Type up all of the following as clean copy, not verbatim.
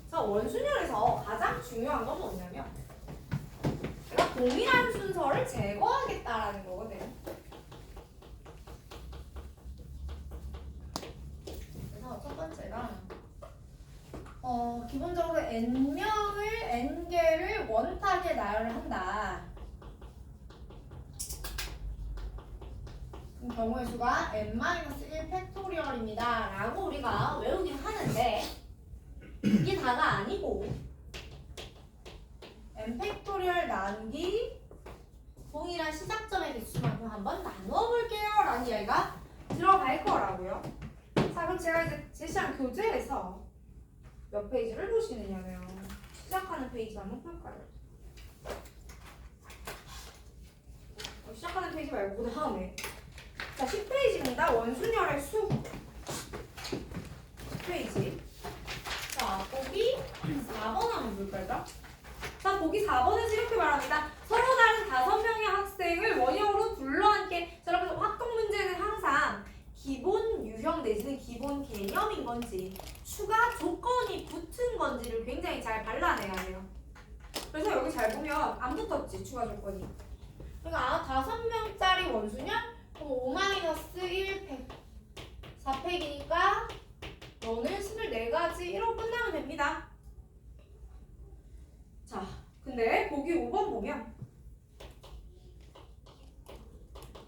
자, 원순열에서 가장 중요한 건 뭐냐면 내가 동일한 순서를 제거하겠다라는 거거든. 그래서 첫 번째가 기본적으로 n개를 원탁에 나열을 한다. 그럼 경우의 수가 n-1 팩토리얼입니다 라고 우리가 외우긴 하는데 이게 다가 아니고 n 팩토리얼 나누기 동일한 시작점의 개수만큼 한번 나누어 볼게요 라는 이야기가 들어갈 거라고요. 자, 그럼 제가 이제 제시한 교재에서 몇 페이지를 보시느냐면 시작하는 페이지 한번 볼까요? 시작하는 페이지 말고 그 다음에 자, 10페이지입니다. 원순열의 수 10페이지. 자, 보기 4번 한번 볼까요? 자, 보기 4번에서 이렇게 말합니다. 서로 다른 5명의 학생을 원형으로 둘러앉게. 자, 여러분 확통 문제는 항상 기본 유형 내지는 기본 개념인 건지 추가 조건이 붙은 건지를 굉장히 잘 발라내야 해요. 그래서 여기 잘 보면 안 붙었지, 추가 조건이. 그러니까 5명짜리 원순열? 그럼 5-1 팩 4팩이니까 너는 24가지 1로 끝나면 됩니다. 자, 근데 보기 5번 보면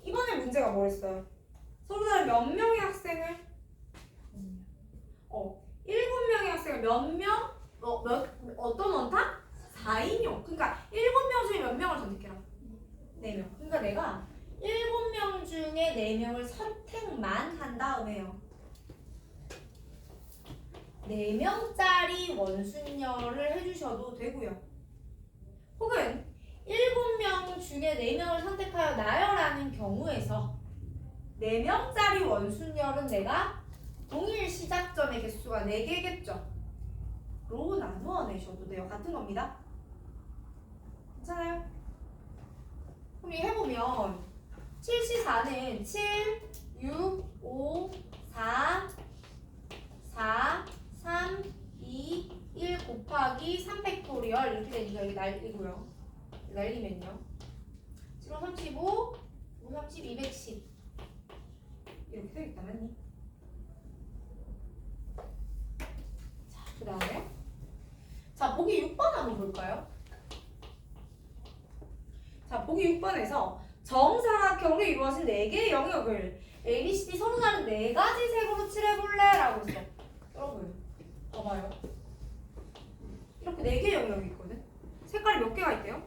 이번에 문제가 뭐랬어요? 서로 다른 몇 명의 학생을 7명의 학생을 몇 명? 어떤 원탁? 4인용. 그러니까 7명 중에 몇 명을 선택해라? 4명. 그러니까 내가 7명 중에 4명을 선택만 한 다음에요. 4명짜리 원순열을 해주셔도 되고요. 혹은 7명 중에 4명을 선택하여 나열하는 경우에서 4명짜리 원순열은 내가 동일 시작점의 개수가 4개겠죠. 로 나누어 내셔도 돼요. 같은 겁니다. 괜찮아요? 그럼 이 해보면 7C4는 7, 6, 5, 4, 4, 3, 2, 1 곱하기 3팩토리얼 이렇게 되니까 여기 날리고요. 날리면요. 7, 35, 5, 30, 210 이렇게 되겠다면 자, 그 다음에 자, 보기 6번 한번 볼까요? 자, 보기 6번에서 정사각형으로 이루어진 4개의 영역을 ABCD 서로 다른 4가지 색으로 칠해볼래? 라고 했어. 여러분 봐봐요. 이렇게 4개의 영역이 있거든. 색깔이 몇 개가 있대요?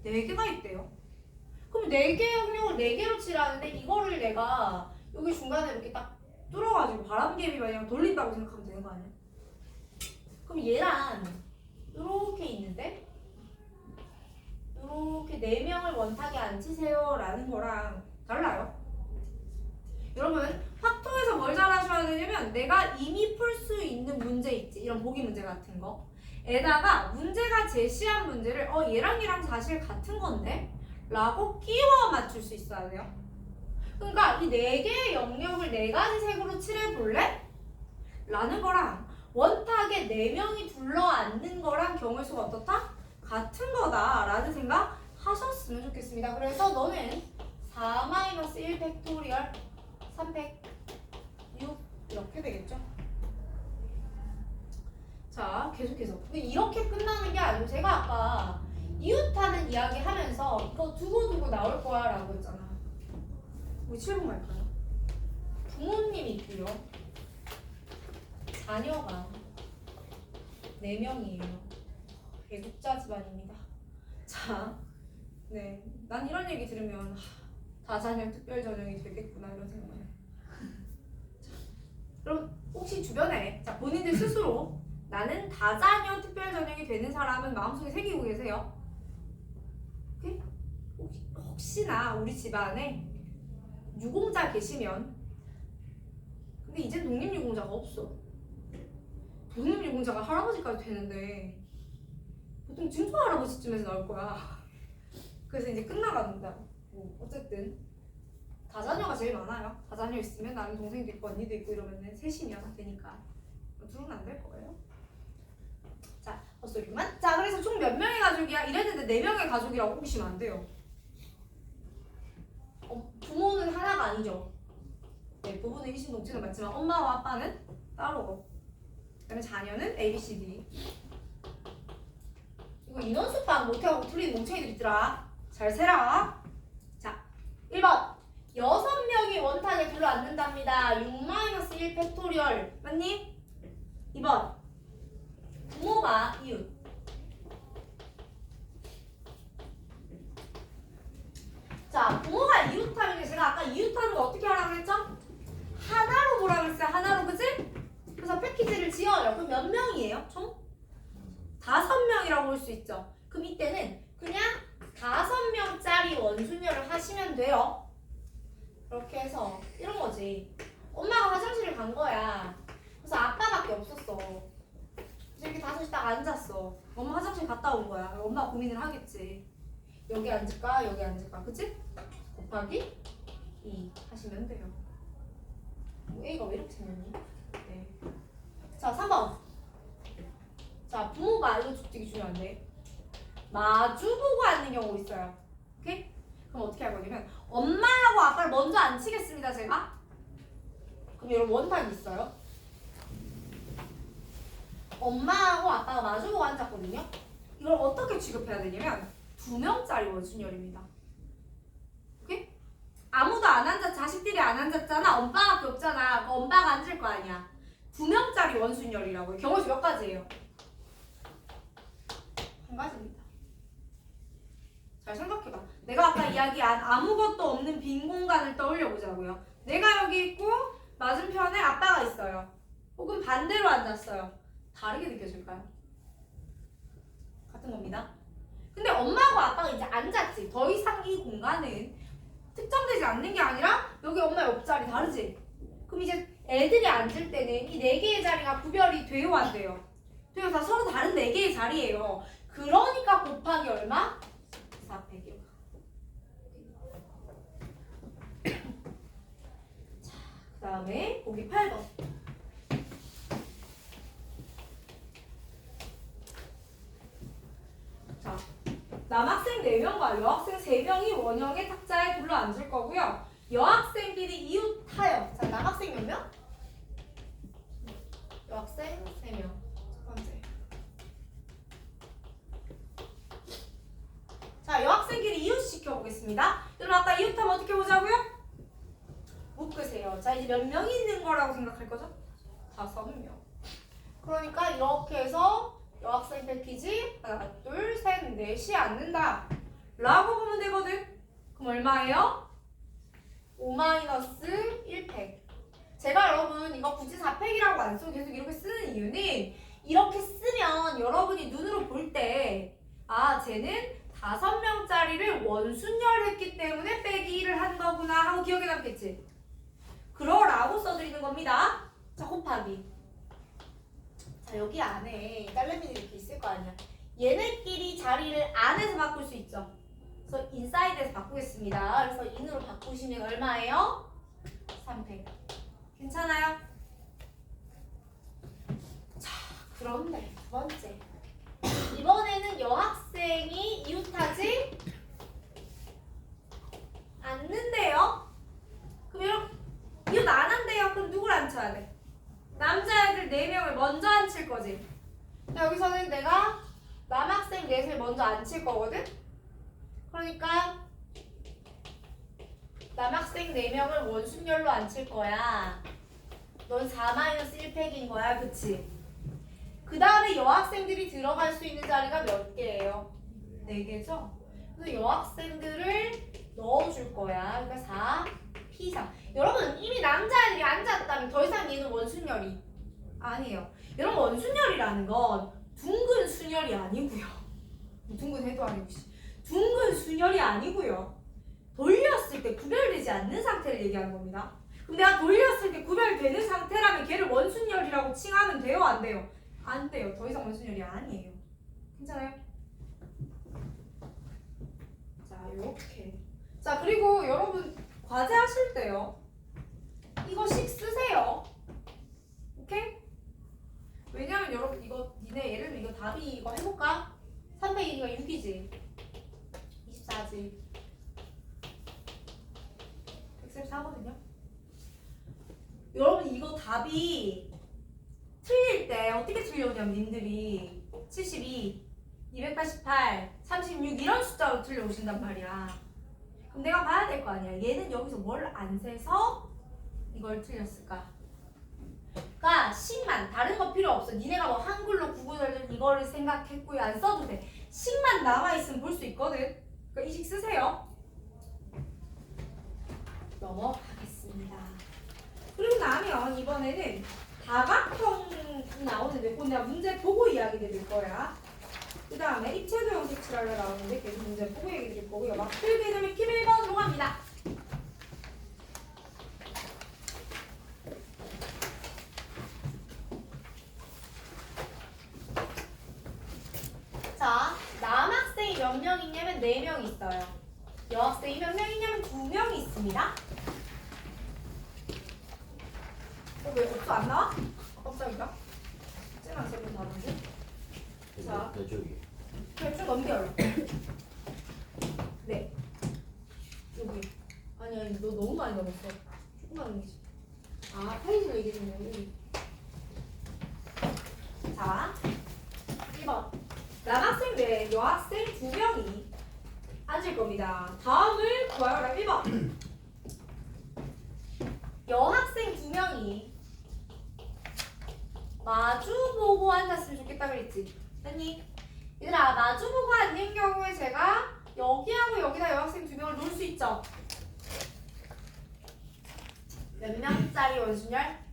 4개가 있대요. 그럼 4개의 영역을 4개로 칠하는데 이거를 내가 여기 중간에 이렇게 딱 뚫어가지고 바람개비 마냥 돌린다고 생각하면 되는 거 아니야? 그럼 얘랑 이렇게 있는데 이렇게 4명을 원탁에 앉히세요 라는 거랑 달라요. 여러분 확통에서 뭘 잘 하셔야 되냐면 내가 이미 풀 수 있는 문제 있지, 이런 보기 문제 같은 거 에다가 문제가 제시한 문제를 얘랑 사실 같은 건데? 라고 끼워 맞출 수 있어야 돼요. 그러니까 이 4개의 영역을 4가지 색으로 칠해볼래? 라는 거랑 원탁에 4명이 둘러앉는 거랑 경우의 수가 어떻다? 같은 거다 라는 생각 하셨으면 좋겠습니다. 그래서 너는 4-1 팩토리얼 3팩 6 이렇게 되겠죠. 자, 계속해서. 근데 이렇게 끝나는 게 아니고 제가 아까 이웃하는 이야기 하면서 이거 두고두고 나올 거야 라고 했잖아. 우리 7번 갈까요? 부모님이 있고요. 자녀가 4명이에요. 애국자 집안입니다. 자, 네, 난 이런 얘기 들으면 다자녀 특별 전형이 되겠구나 이런 생각을 해요. 자, 그럼 혹시 주변에 본인들 스스로 나는 다자녀 특별 전형이 되는 사람은 마음속에 새기고 계세요? 오케이? 혹시나 우리 집안에 유공자 계시면, 근데 이젠 독립유공자가 없어. 독립유공자가 할아버지까지 되는데 보통 증조 할아버지쯤에서 나올 거야. 그래서 이제 끝나간다. 어쨌든 다자녀가 제일 많아요. 다자녀 있으면 나는 동생도 있고 언니도 있고 이러면은 셋이면 되니까. 둘은 안 될 거예요. 자, 헛소리만. 자, 그래서 총 몇 명의 가족이야? 이랬는데 4명의 가족이라고 보시면 안 돼요. 부모는 하나가 아니죠. 네, 부부는 일신동체는 맞지만 엄마와 아빠는 따로고. 그다음에 자녀는 A, B, C, D. 이거 인원수판 못해하고 틀린 멍청이들 있더라. 잘 세라. 자, 1번. 6명이 원탁에 둘러앉는답니다. 6-1 팩토리얼. 맞니? 2번. 부모가 이웃. 자, 부모가 이웃하면 제가 아까 이웃하는 거 어떻게 하라고 했죠? 하나로 보라고 했어요. 하나로, 그치? 그래서 패키지를 지어요. 그럼 몇 명이에요? 총? 5명이라고 볼 수 있죠. 그럼 이때는 그냥 5명짜리 원순열을 하시면 돼요. 이렇게 해서 이런 거지. 엄마가 화장실을 간 거야. 그래서 아빠밖에 없었어. 그래서 이렇게 5이 딱 앉았어. 엄마 화장실 갔다 온 거야. 엄마가 고민을 하겠지. 여기 앉을까? 여기 앉을까? 그치? 곱하기 2 하시면 돼요. A가 왜 이렇게 생겼니? 네. 자, 3번. 자, 부모가 이거 되게 중요한데 마주보고 앉는 경우 있어요. 오케이? 그럼 어떻게 할 거냐면 엄마하고 아빠를 먼저 앉히겠습니다, 제가. 그럼 여러분 원탁이 있어요. 엄마하고 아빠가 마주보고 앉았거든요. 이걸 어떻게 취급해야 되냐면 2명짜리 원순열입니다. 오케이? 아무도 안 앉았, 자식들이 안 앉았잖아. 엄마밖에 없잖아. 그럼 엄마가 앉을 거 아니야. 2명짜리 원순열이라고요. 경우수 몇 가지예요? 한 가지입니다. 잘 생각해봐. 내가 아까 이야기한 아무것도 없는 빈 공간을 떠올려 보자고요. 내가 여기 있고 맞은편에 아빠가 있어요. 혹은 반대로 앉았어요. 다르게 느껴질까요? 같은 겁니다. 근데 엄마하고 아빠가 이제 앉았지. 더 이상 이 공간은 특정되지 않는 게 아니라 여기 엄마의 옆자리 다르지? 그럼 이제 애들이 앉을 때는 이 4개의 자리가 구별이 돼요, 안 돼요? 돼요. 다 서로 다른 4개의 자리예요. 그러니까 곱하기 얼마? 400이요. 자, 그 다음에 보기 8번. 자, 남학생 4명과 여학생 3명이 원형의 탁자에 둘러앉을 거고요. 여학생끼리 이웃하여. 자, 남학생 몇 명? 여학생 3명. 첫 번째. 자, 여학생끼리 이웃시켜 보겠습니다. 여러분 아까 이웃하면 어떻게 보자고요? 묶으세요. 자, 이제 몇 명이 있는 거라고 생각할 거죠? 5명. 그러니까 이렇게 해서 여학생 패키지 하나, 둘, 셋, 넷이 앉는다 라고 보면 되거든. 그럼 얼마예요? 5-1팩. 제가 여러분 이거 굳이 4팩이라고 안 쓰고 계속 이렇게 쓰는 이유는 이렇게 쓰면 여러분이 눈으로 볼 때 아, 쟤는 5명짜리를 원순열했기 때문에 빼기 1을 한 거구나 하고 기억에 남겠지? 그러라고 써드리는 겁니다. 자, 곱하기. 자, 여기 안에 딸내미들이 이렇게 있을 거 아니야. 얘네끼리 자리를 안에서 바꿀 수 있죠. 그래서 인사이드에서 바꾸겠습니다. 그래서 인으로 바꾸시면 얼마예요? 3팩. 괜찮아요? 자, 그런데 두 번째. 이번에는 여학생이 이웃하지 않는데요? 그럼 여러분 이웃 안 한대요. 그럼 누굴 앉혀야 돼? 남자애들 4명을 먼저 앉힐 거지. 여기서는 내가 남학생 4을 먼저 앉힐 거거든? 그러니까 남학생 4명을 원순열로 앉힐 거야. 넌 4-1팩인 거야, 그치? 그 다음에 여학생들이 들어갈 수 있는 자리가 몇 개예요? 4개죠? 그래서 여학생들을 넣어줄 거야. 그러니까 4, P3. 여러분 이미 남자애들이 앉았다면 더 이상 얘는 원순열이 아니에요. 여러분 원순열이라는 건 둥근 순열이 아니고요. 둥근 해도 아니고 둥근 순열이 아니고요. 돌렸을 때 구별되지 않는 상태를 얘기하는 겁니다. 그럼 내가 돌렸을 때 구별되는 상태라면 걔를 원순열이라고 칭하면 돼요? 안 돼요? 안 돼요. 더 이상 원순열이 아니에요. 괜찮아요? 자, 이렇게. 자, 그리고 여러분 과제 하실 때요. 이거씩 쓰세요. 오케이? 왜냐면 여러분 이거 니네 예를 들면 이거 답이 이거 해볼까? 302가 6이지 24지 134거든요. 여러분 이거 답이 틀릴 때 어떻게 틀려오냐면 님들이 72, 288, 36 이런 숫자로 틀려오신단 말이야. 그럼 내가 봐야 될 거 아니야. 얘는 여기서 뭘 안 세서 이걸 틀렸을까? 그러니까 10만 다른 거 필요 없어. 니네가 뭐 한글로 구구절절 이거를 생각했고요. 안 써도 돼. 10만 남아있으면 볼 수 있거든. 그러니까 이식 쓰세요. 넘어가겠습니다. 그리고 나면 이번에는 다각형 나오는데 그건 내가 문제 보고 이야기 드릴 거야. 그 다음에 입체도 형식 칠하려 나오는데 계속 문제 보고 얘기 드릴 거고요. 막필 개념 익힘 1번으로 갑니다. 자, 남학생이 몇 명 있냐면 4명 있어요. 여학생이 몇 명 있냐면 2명 있습니다. 왜 없어 안 나와? 깜짝이야. 쟤랑 쟤분 다른데? 자, 저기. 그냥 쭉 넘겨요. 네. 여기. 아니 너 너무 많이 넘었어. 조금만 넘기지. 아 페이지를 얘기했네 여기. 자 1번 남학생 외에 여학생 2명이 앉을 겁니다. 다음을 구하여라. 1번 여학생 2명이 마주보고 앉았으면 좋겠다 그랬지. 됐니? 얘들아 마주보고 앉는 경우에 제가 여기하고 여기다 여학생 2명을 놓을 수 있죠. 몇 명짜리 원순열?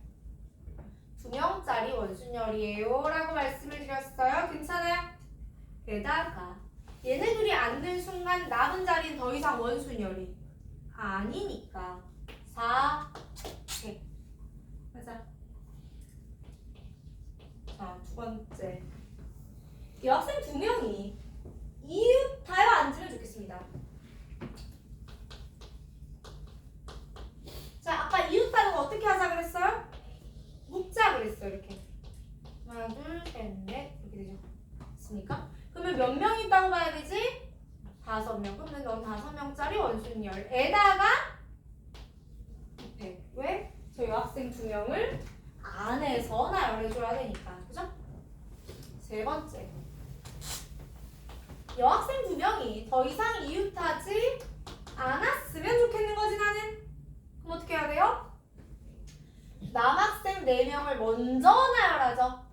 2명짜리 원순열이에요 라고 말씀을 드렸어요. 괜찮아요? 게다가 얘네들이 앉는 순간 남은 자리는 더 이상 원순열이 아니니까 4, 100 맞아. 자, 두 번째 여학생 2명이 이웃 다여 앉으면 좋겠습니다. 자, 아까 이웃 다는 거 어떻게 하자 그랬어요? 묶자 그랬어요. 이렇게 하나, 둘, 셋, 넷 이렇게 되죠. 됐습니까? 그러면 몇 명 있다고 봐야 되지? 5명. 그러면 넌 5명짜리 원순열에다가 100. 왜? 저 여학생 2명을 안에서 나열해줘야 되니까. 그죠? 세 번째 여학생 2명이 더 이상 이웃하지 않았으면 좋겠는 거지 나는. 그럼 어떻게 해야 돼요? 남학생 4명을 먼저 나열하죠.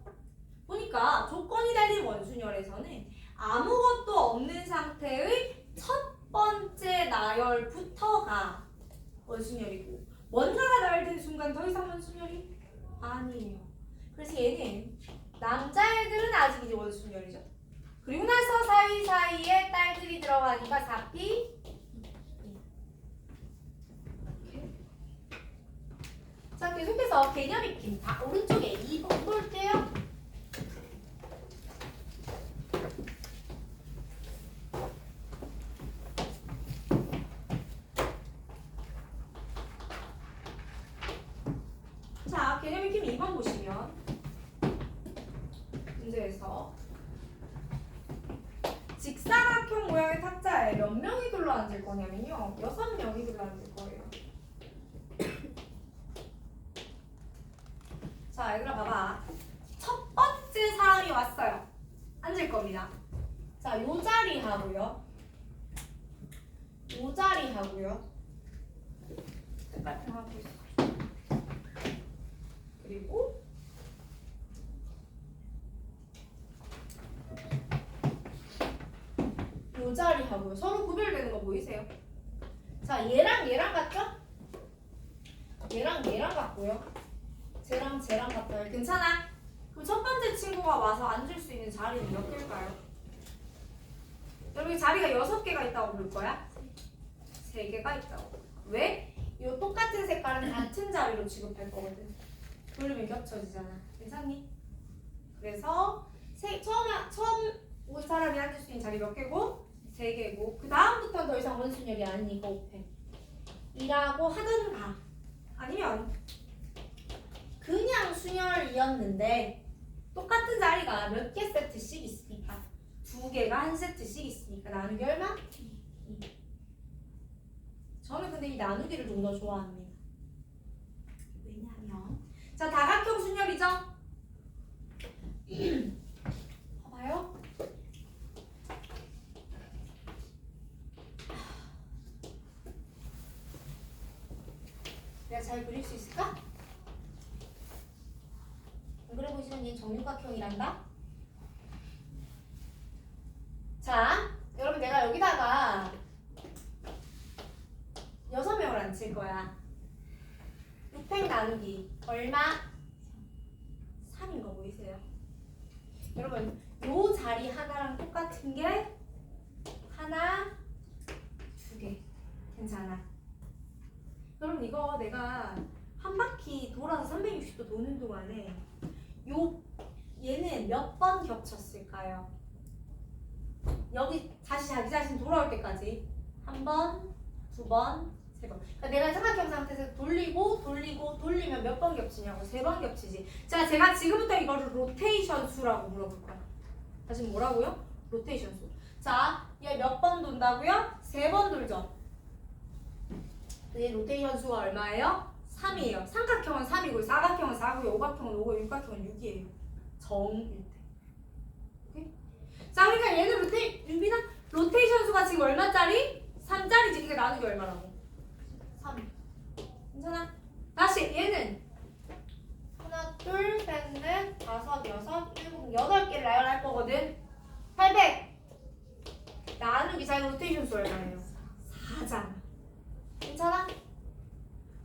보니까 조건이 달린 원순열에서는 아무것도 없는 상태의 첫 번째 나열부터가 원순열이고 뭔가가 나열된 순간 더 이상 원순열이 아니에요. 그래서 얘는 남자애들은 아직 이제 원순열이죠. 그리고 나서 사이사이에 딸들이 들어가니까 4P. 자, 계속해서 개념 익힘. 오른쪽에 2번 볼게요. 자, 개념 익힘 2번 보시면 문제에서 직사각형 모양의 탁자에 몇 명이 둘러앉을 거냐면요. 6명이 둘러앉을 거예요. 자, 얘들아 봐봐. 첫 번째 사람이 왔어요. 앉을 겁니다. 자, 요 자리 하고요. 요 자리 하고요. 똑같은 하고 있어. 그리고 요 자리 하고요. 서로 구별되는 거 보이세요? 자, 얘랑 얘랑 같죠? 얘랑 얘랑 같고요. 쟤랑 쟤랑 같아요. 괜찮아? 그럼 첫 번째 친구가 와서 앉을 수 있는 자리는 몇 개일까요? 여기 자리가 6개가 있다고 볼 거야? 3개가 있다고. 왜? 이 똑같은 색깔은 같은 자리로 취급할 거거든. 돌리면 겹쳐지잖아. 괜찮니? 그래서 처음 온 사람이 앉을 수 있는 자리 몇 개고? 3개고 그 다음부터는 더 이상 원순열이 아니니까 5펜. 이라고 하든가 아니면 그냥 순열이었는데 똑같은 자리가 몇 개 세트씩 있으니까 두 개가 한 세트씩 있으니까 나누기 얼마? 2. 저는 근데 이 나누기를 좀 더 좋아합니다. 왜냐하면 자 다각형 순열이죠? 봐봐요. 내가 잘 그릴 수 있을까? 안 그래 보시면 얘 정육각형이란다. 자, 여러분 내가 여기다가 6명을 앉힐 거야. 6팩 나누기 얼마? 3인 거 보이세요? 여러분 요 자리 하나랑 똑같은 게 하나, 2개. 괜찮아. 여러분 이거 내가 한 바퀴 돌아서 360도 도는 동안에 얘는 몇 번 겹쳤을까요? 여기 다시 자기 자신 돌아올 때까지 한 번, 2번, 3번. 그러니까 내가 삼각형 상태에서 돌리면 몇 번 겹치냐고. 3번 겹치지. 자, 제가 지금부터 이거를 로테이션 수라고 물어볼 거야. 다시 뭐라고요? 로테이션 수. 자, 얘 몇 번 돈다고요? 3번 돌죠. 얘 로테이션 수가 얼마예요? 3이에요. 삼각형은 3이고 사각형은 4고요. 오각형은 5고 육각형은 6이에요. 정일 때. 오케이? 자, 그러니까 얘는 로테이션 수가 지금 얼마짜리? 3짜리지. 그러니까 나누기 얼마라고? 3. 괜찮아? 다시 얘는 하나, 둘, 셋, 넷, 다섯, 여섯, 일곱, 8개를 나열할 거거든. 800. 나누기 자 로테이션 수 얼마예요? 4잖아. 괜찮아?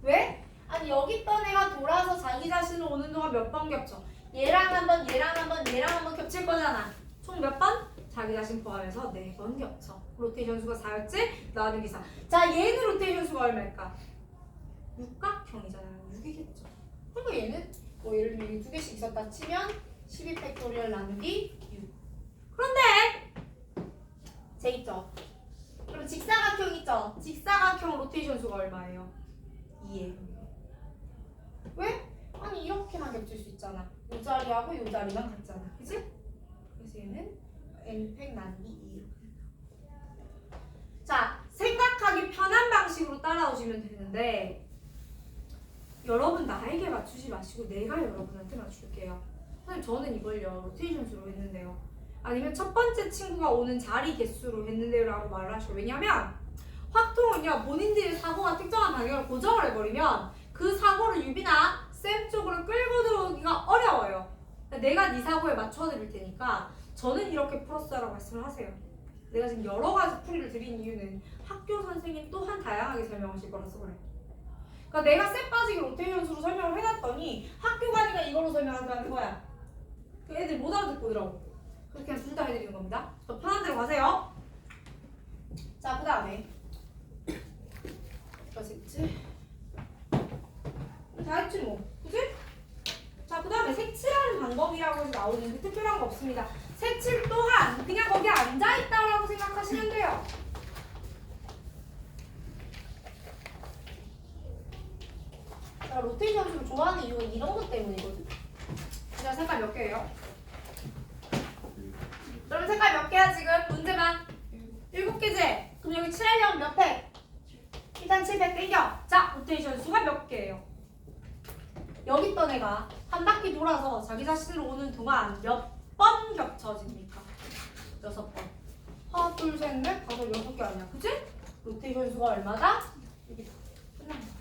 왜? 아니 여기 있던 애가 돌아서 자기 자신을 오는 동안 몇 번 겹쳐? 얘랑 한 번, 얘랑 한 번, 얘랑 한 번 겹칠 거잖아. 총 몇 번? 자기 자신 포함해서 4번 겹쳐. 로테이션 수가 4였지? 나누기 4. 자, 얘는 로테이션 수가 얼마일까? 육각형이잖아요. 6이겠죠. 그러니까 얘는 뭐 예를 들면 2개씩 있었다 치면 12팩토리얼 나누기 6. 그런데 제 있죠? 그럼 직사각형 있죠? 직사각형 로테이션 수가 얼마예요? 2예요. 왜? 아니 이렇게만 겹칠 수 있잖아. 이 자리하고 이 자리만 같잖아. 그치? 그래서 얘는 n팩 나누기 2 이렇게 된다. 자, 생각하기 편한 방식으로 따라오시면 되는데 여러분 나에게 맞추지 마시고 내가 여러분한테 맞출게요. 선생님 저는 이걸요 로테이션 수로 했는데요. 아니면 첫 번째 친구가 오는 자리 개수로 했는데요 라고 말을 하셔. 왜냐면 확통은요 본인들의 사고가 특정한 방향을 고정을 해버리면 그 사고를 유비나 쌤 쪽으로 끌고 들어오기가 어려워요. 내가 네 사고에 맞춰 드릴 테니까 저는 이렇게 풀었어라고 말씀을 하세요. 내가 지금 여러 가지 풀이를 드린 이유는 학교 선생님 또한 다양하게 설명하실 거라서 그래. 그러니까 내가 쌤 빠지기 로테이션 수로 설명을 해놨더니 학교 가니까 이걸로 설명한다는 거야. 그 애들 못 알아듣고더라고. 그렇게 그냥 둘 다 해드리는 겁니다. 더 편한 대로 가세요. 자, 그 다음에 어디까지 했지? 다 했지 뭐. 그치? 자, 그 다음에 색칠하는 방법이라고 해서 나오는데 특별한 거 없습니다. 색칠 또한 그냥 거기 앉아있다라고 생각하시면 돼요. 자, 로테이션 수를 좋아하는 이유가 이런 것 때문이거든. 자, 색깔 몇 개예요? 그러면 색깔 몇 개야 지금? 문제만 7개지? 그럼 여기 칠하려면 몇 팩? 일단 7팩 땡겨. 자, 로테이션 수가 몇 개예요? 여기 있던 애가 한 바퀴 돌아서 자기 자신으로 오는 동안 몇 번 겹쳐집니까? 6번. 하나, 둘, 셋, 넷, 다섯, 6개 아니야. 그치? 로테이션 수가 얼마다? 여기 끝난 거야.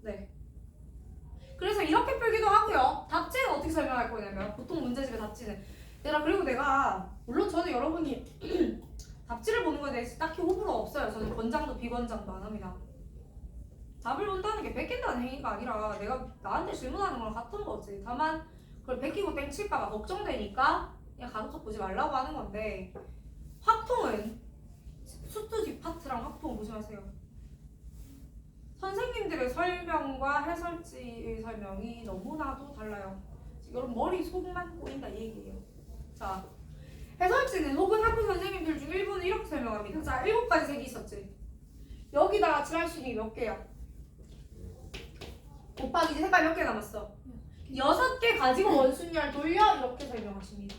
네. 그래서 이렇게 풀기도 하고요. 답지는 어떻게 설명할 거냐면 보통 문제집의 답지는 그리고 내가 물론 저는 여러분이 답지를 보는 거에 대해서 딱히 호불호 없어요. 저는 권장도 비권장도 안 합니다. 답을 본다는 게 베낀다는 행위가 아니라 내가 나한테 질문하는 거랑 같은 거지. 다만 그걸 베끼고 땡칠까봐 걱정되니까 그냥 가급적 보지 말라고 하는 건데 확통은 수투 뒷파트랑 확통 조심하세요. 선생님들의 설명과 해설지의 설명이 너무나도 달라요. 여러분 머리 속만 보인다 이 얘기예요. 자, 해설지는 혹은 학부 선생님들 중 일부는 이렇게 설명합니다. 자, 7가지 색이 있었지. 여기다가 칠할 수 있는 게 몇 개야? 곱하기 이제 색깔 몇 개 남았어? 6개 가지고 원순열 돌려 이렇게 설명하십니다.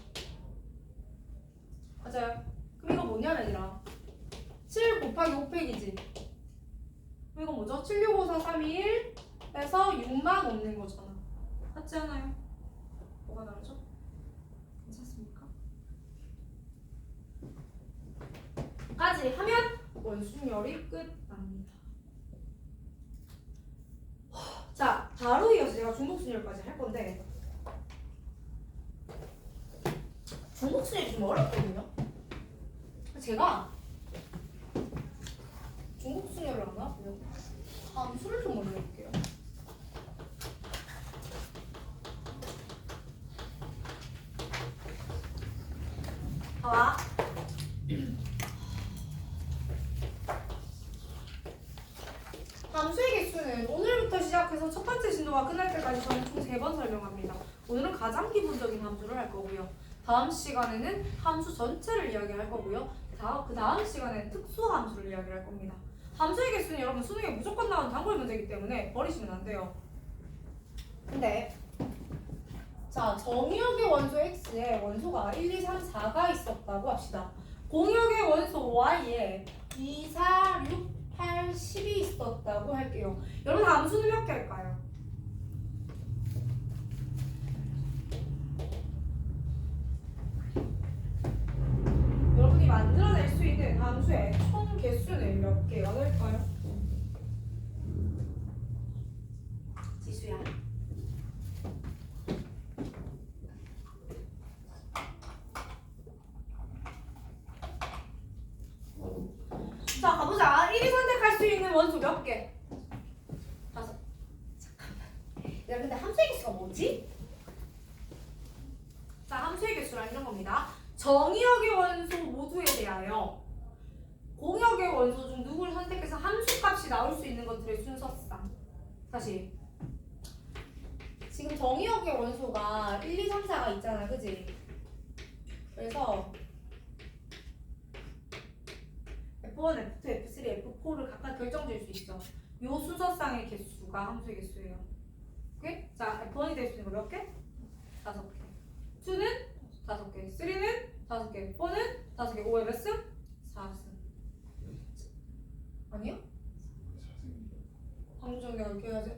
맞아요. 그럼 이거 뭐냐면 얘들아 7 곱하기 5팩이지. 그럼 이거 뭐죠? 7, 6, 5, 4, 3, 2, 1 에서 6만 없는 거잖아. 맞지 않아요? 뭐가 다르죠? 괜찮습니까? 까지 하면 원순열이 끝납니다. 자, 바로 이어서 제가 중복순열까지 할 건데 중복순열이 좀 어렵거든요. 제가 중복순열을 하나? 함수를 좀 먼저 해볼게요. 봐봐. 함수의 개수는 오늘부터 시작해서 첫 번째 진도가 끝날 때까지 저는 총 3번 설명합니다. 오늘은 가장 기본적인 함수를 할 거고요. 다음 시간에는 함수 전체를 이야기할 거고요. 그 다음 시간에는 특수 함수를 이야기할 겁니다. 함수의 개수는 여러분 수능에 무조건 나오는 단골 문제이기 때문에 버리시면 안 돼요. 근데 자, 정의역의 원소 x에 원소가 1, 2, 3, 4가 있었다고 합시다. 공역의 원소 y에 2, 4, 6, 8, 10이 있었다고 할게요. 여러분 함수는 몇 개 할까요? 여러분이 만들어낼 수 있는 함수의 총 개수는 몇 개가 될까요? 지수야. 자, 가보자. 1위 선택할 수 있는 원소 몇 개? 5. 잠깐만. 야, 근데 함수의 개수가 뭐지? 자, 함수의 개수란 이런 겁니다. 정의역의 원소 모두에 대하여 공역의 원소 중 누구를 선택해서 함수값이 나올 수 있는 것들의 순서상. 다시. 지금 정의역의 원소가 1, 2, 3, 4가 있잖아. 그지? 그래서 F1, F2, F3, F4를 각각 결정질 수 있어. 요 순서상의 개수가 함수의 개수예요. 오케이? 자, F1이 될 수 있는 거 몇 개? 5개. 2는 5개. 3는 5개. 4는 5개. 5의 몇 승? 4승. 아니요? 방금 전에 내가 이렇게 해야지.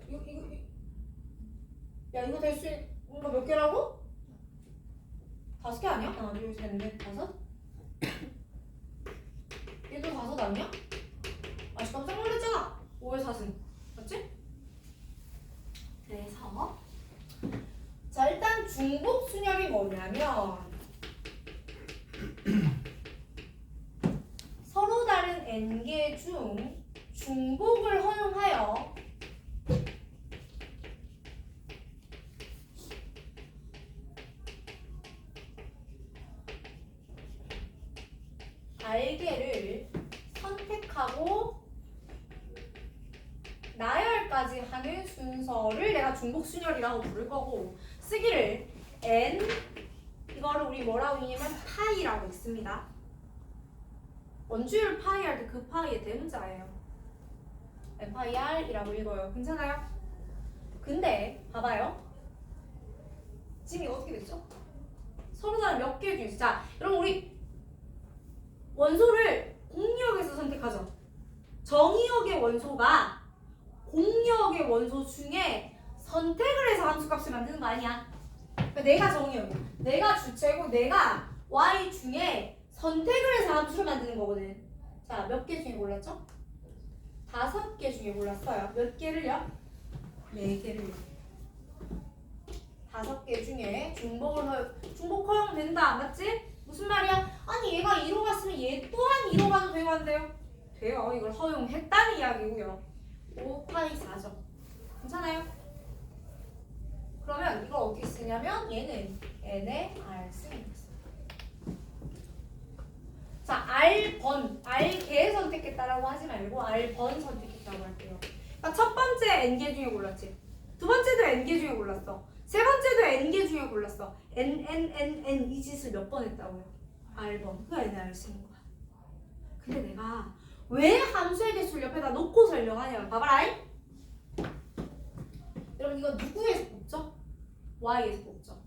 야, 이거 될 수 있는 거 몇 개라고? 5개 아니야? 하나, 둘, 셋, 넷, 5? 얘도 5 아니야? 아, 깜짝 놀랐잖아. 5의 4승. 맞지? 그래서 자, 일단 중복순열이 뭐냐면 서로 다른 n개 중 중복을 허용하여 R개를 선택하고 나열까지 하는 순서를 내가 중복순열이라고 부를 거고, 쓰기를 n 이거를 우리 뭐라고 읽냐면 파이라고 읽습니다. 원주율 파이 할 때 그 파이의 대문자예요. n 파이 r이라고 읽어요. 괜찮아요? 근데 봐봐요. 지금 이거 어떻게 됐죠? 서로 다른 몇 개 중에서, 자, 여러분 우리 원소를 공역에서 선택하죠. 정의역의 원소가 공역의 원소 중에 선택을 해서 함수값을 만드는 거 아니야? 그러니까 내가 정의역이야. 내가 주체고 내가 y 중에 선택을 해서 함수를 만드는 거거든. 자, 몇 개 중에 골랐죠? 5개 중에 골랐어요. 몇 개를요? 4개를요. 5개 중에 중복 허용된다. 맞지? 무슨 말이야? 아니 얘가 2로 갔으면 얘 또한 2로 가도 되고 안 돼요? 돼요. 이걸 허용했다는 이야기고요. 5파이 4죠. 괜찮아요? 그러면 이걸 어떻게 쓰냐면 얘는 n의 r승이 됐어요. 자, r개 선택했다라고 하지 말고 r번 선택했다고 할게요. 그러니까 첫 번째 n개 중에 골랐지. 두 번째도 n개 중에 골랐어. 세 번째도 n개 중에 골랐어. n 이 짓을 몇 번 했다고요? R번. 그게 N의 R을 쓰는 거야. 근데 내가 왜 함수의 개수를 옆에다 놓고 설명하냐면 봐봐라. 여러분 이거 누구에서 뽑죠? Y에서 뽑죠.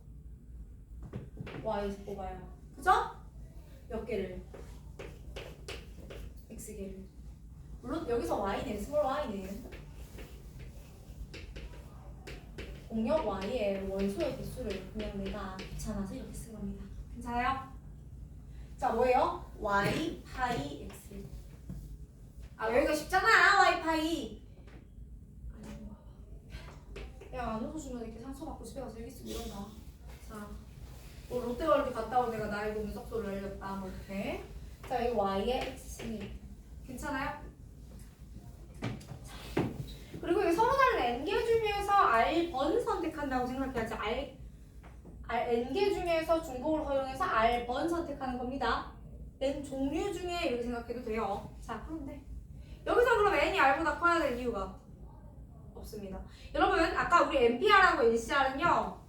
Y에서 뽑아요. 그죠? 몇 개를? X개를. 물론 여기서 Y는 스몰 Y는 공역 Y의 원소의 개수를 그냥 내가 귀찮아서 이렇게 쓴 겁니다. 괜찮아요? 자 뭐예요? Y 파이 X. 아 여기가 쉽잖아. Y 파이. 야 안 웃어주면 이렇게 상처받고 집에 가서 일기 쓰고 이런다. 자 뭐 롯데월드 갔다 온 애가 나이 보면 썩소를 알렸다. 뭐 이렇게. 자 여기 Y의 X승이. 괜찮아요? 그리고 이게 서로 다른 n개 중에서 R번 선택한다고 생각해야지. n개 중에서 중복을 허용해서 R번 선택하는 겁니다. n 종류 중에 이렇게 생각해도 돼요. 자 그런데 여기서 그럼 n이 R보다 커야 될 이유가 없습니다. 여러분 아까 우리 NPR하고 NCR은요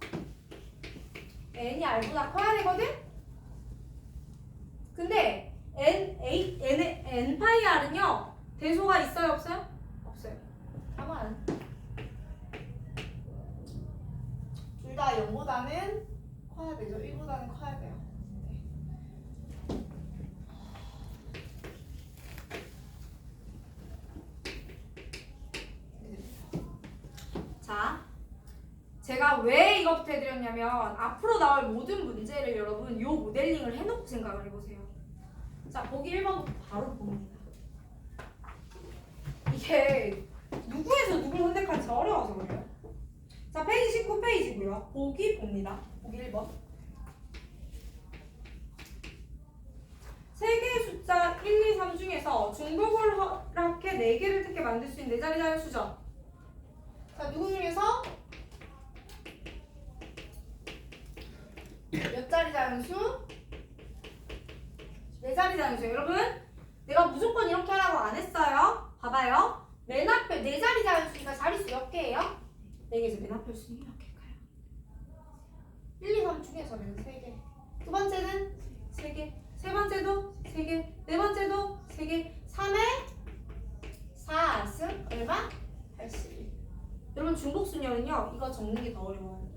n이 R보다 커야 되거든? 근데 n 파이 R은요 대소가 있어요 없어요? 없어요. 다만 둘 다 0보다는 커야 되죠. 1보다는 커야 돼요. 네. 자, 제가 왜 이것부터 해드렸냐면 앞으로 나올 모든 문제를 여러분 요 모델링을 해놓고 생각을 해보세요. 자, 보기 1번부터 바로 봅니다. 이게 누구에서 누굴 선택할지 어려워서 그래요. 자, 페이지 19페이지고요. 보기 봅니다. 보기 1번. 세 개의 숫자 1, 2, 3 중에서 중복을 허락해 4개를 듣게 만들 수 있는 4자리 자연수죠. 자, 누구 중에서 몇 자리 자연수? 4자리 자연수. 여러분, 내가 무조건 이렇게 하라고 안 했어요. 봐봐요. 맨 앞에 4자리 자연수니까 자릿수 몇 개예요? 4개죠. 맨 앞에 수는 이렇게 가요. 1, 2, 3 중에서는 3개. 두 번째는 3개. 세 번째도 3개. 네 번째도 3개. 3에 4승 얼마? 81. 여러분 중복순열은요. 이거 적는 게 더 어려워요.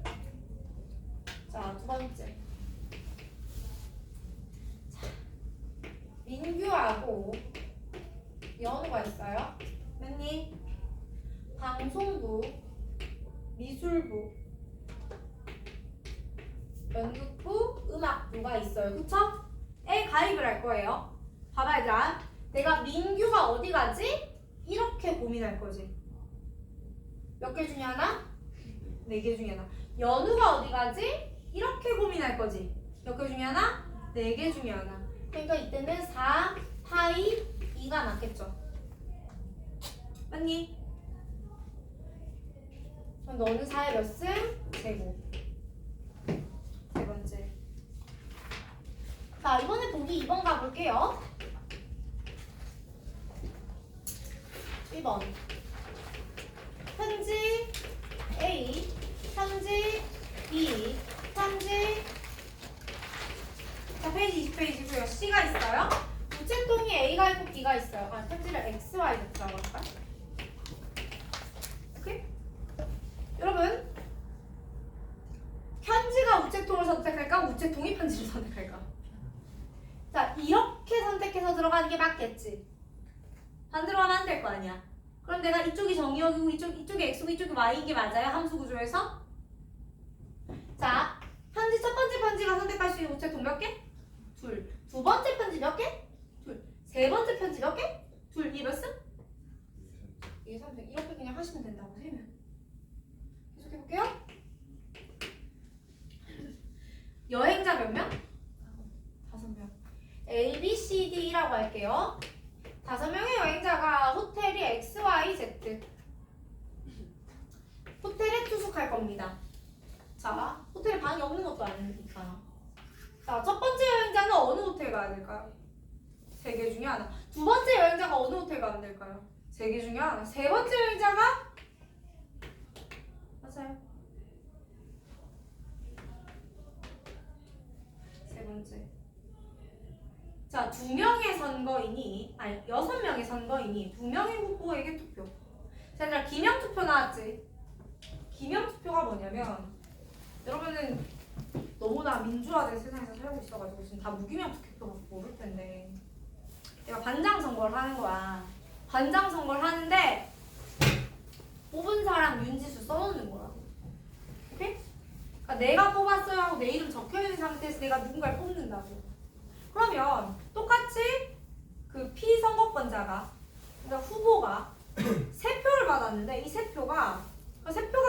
자, 두 번째. 자, 민규하고 연우가 있어요. 맨니 방송부, 미술부, 연극부, 음악부가 있어요. 그쵸? 에 가입을 할 거예요. 봐봐 얘들아. 내가 민규가 어디 가지? 이렇게 고민할 거지. 몇 개 중에 하나? 4개 중에 하나. 연우가 어디 가지? 이렇게 고민할 거지. 몇 개 중에 하나? 4개 중에 하나. 그러니까 이때는 4, 파이, 2가 맞겠죠. 맞니? 그럼 너는 4의 몇 승? 제곱. 세 번째. 자, 이번에 보기 2번 가볼게요. 1번. 편지 A, 편지 B, 편지. 자, 페이지 20페이지고요. C가 있어요. 우체통이 A가 있고 B가 있어요. 아, 편지를 X, Y Z라고 할까요? 오케이? 여러분, 편지가 우체통을 선택할까? 우체통이 편지를 선택할까? 자, 이렇게 선택해서 들어가는 게 맞겠지. 반대로 하면 안 될 거 아니야. 그럼 내가 이쪽이 정의역이고 이쪽이 X고 이쪽이 Y인 게 맞아요? 함수 구조에서? 자, 편지 첫 번째 편지가 선택할 수 있는 우체통 몇 개? 둘. 두 번째 편지 몇 개? 둘. 세 번째 편지 몇 개? 둘. 이게 몇 승? 이게 3승. 이렇게 그냥 하시면 된다고 세면. 계속 해볼게요. 여행자 몇 명? 5명. A, B, C, D라고 할게요. 5명의 여행자가 호텔이 X, Y, Z. 호텔에 투숙할 겁니다. 자, 호텔에 방이 없는 것도 아니니까. 자, 첫 번째 여행자는 어느 호텔 가야 될까요? 3개 중에 하나. 두 번째 여행자가 어느 호텔 가면 될까요? 3개 중에 하나. 세 번째 여행자가? 맞아요. 세 번째. 자, 2명의 선거인이, 아니 6명의 선거인이 2명의 후보에게 투표. 자, 얘들아 기명투표 나왔지? 기명투표가 뭐냐면 여러분은 너무나 민주화된 세상에서 살고 있어가지고 지금 다 무기명 투표가 모를 텐데 내가 반장 선거를 하는 거야. 반장 선거를 하는데 뽑은 사람 윤지수 써놓는 거야. 오케이? 그러니까 내가 뽑았어요 하고 내 이름 적혀있는 상태에서 내가 누군가를 뽑는다고. 그러면 똑같이 그 피선거권자가, 그러니까 후보가 3표를 받았는데 이 3표가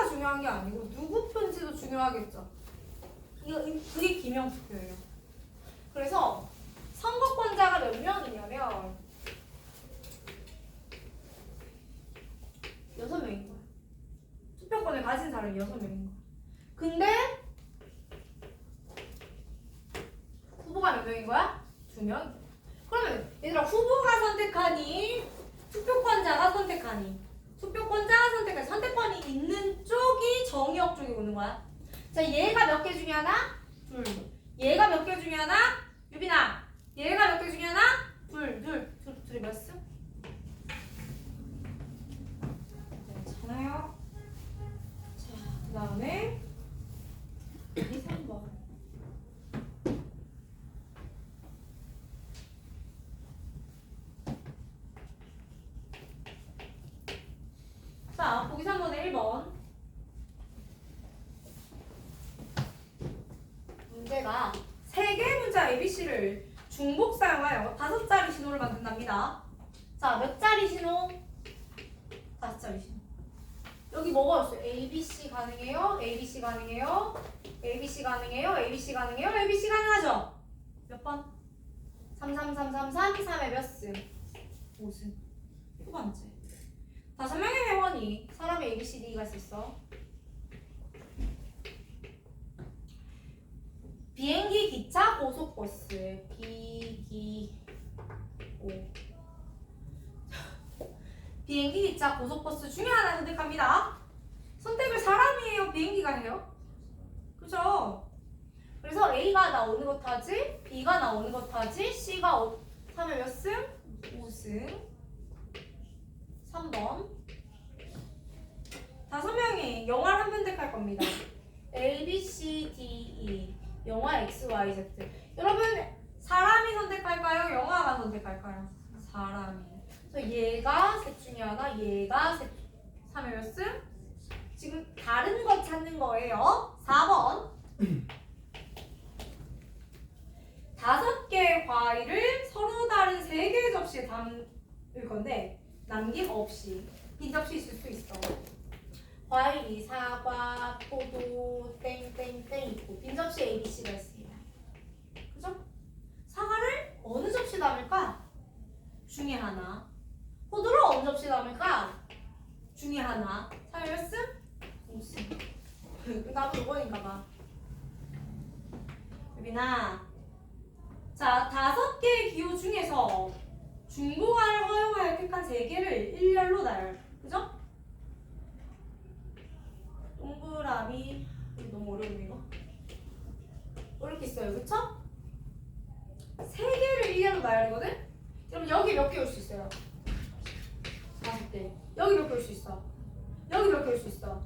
중요한 게 아니고 누구 표인지도 중요하겠죠. 그게 기명투표예요. 그래서 선거권자가 몇 명이냐면 6명인 거야. 투표권을 가진 사람이 6명인 거야. 근데 후보가 몇 명인 거야? 2명. 그러면 얘들아 후보가 선택하니 투표권자가 선택하니 투표권자가 선택하니 선택권이 있는 쪽이 정의역 쪽이 오는 거야. 자, 얘가 몇 개 중에 하나? 둘. 얘가 몇 개 중에 하나? 유빈아. 얘가 몇 개 중에 하나? 둘이 몇 승? 괜찮아요. 자, 그 다음에 3번. 자, 보기 3번에 1번. 문제가 3개의 문자 ABC를 중복 사용하여 5자리 신호를 만든답니다. 자, 몇 자리 신호? 5자리 신호. 여기 뭐가 있어요? ABC 가능해요? ABC 가능해요? ABC 가능해요? ABC 가능해요? ABC 가능하죠? 몇 번? 3, 3, 3, 3, 3, 3에 몇 승? 5승. 두 번째. 5명의 회원이 사람의 ABCD가 있었어. 비행기, 기차, 고속버스. 비행기, 기차, 고속버스 중에 하나 선택합니다. 선택을 사람이 해요? 비행기가 해요? 그죠? 그래서 A가 나오는 것 하지, B가 나오는 것 하지, C가 3에 몇 승? 5승. 3번. 5명이 영화를 한 편 선택할 겁니다. A, B, C, D, E. 영화 X, Y, Z. 여러분, 사람이 선택할까요? 영화가 선택할까요? 사람이. 그래서 얘가 셋 중에 하나, 얘가 셋. 3에 몇 승? 지금 다른 것 찾는 거예요. 4번. 5개의 과일을 서로 다른 3개의 접시에 담을 건데 남김없이 빈 접시 있을 수 있어. 과일이 사과, 포도, 땡땡땡 있고 빈 접시 ABC가 있습니다. 그죠? 사과를 어느 접시에 담을까? 중에 하나. 포도를 어느 접시에 담을까? 중에 하나. 3의 몇 승? 5승. 나도 5번인가 봐. 유빈아. 자, 5개의 기호 중에서 중복화를 허용하여 택한 3개를 일렬로 나열. 그죠? 동그라미. 너무 어려운데 이거? 이렇게 있어요. 그쵸? 3개를 일렬로 나열이거든? 그럼 여기 몇 개 올 수 있어요? 5개. 여기 몇 개 올 수 있어? 여기 몇 개 올 수 있어?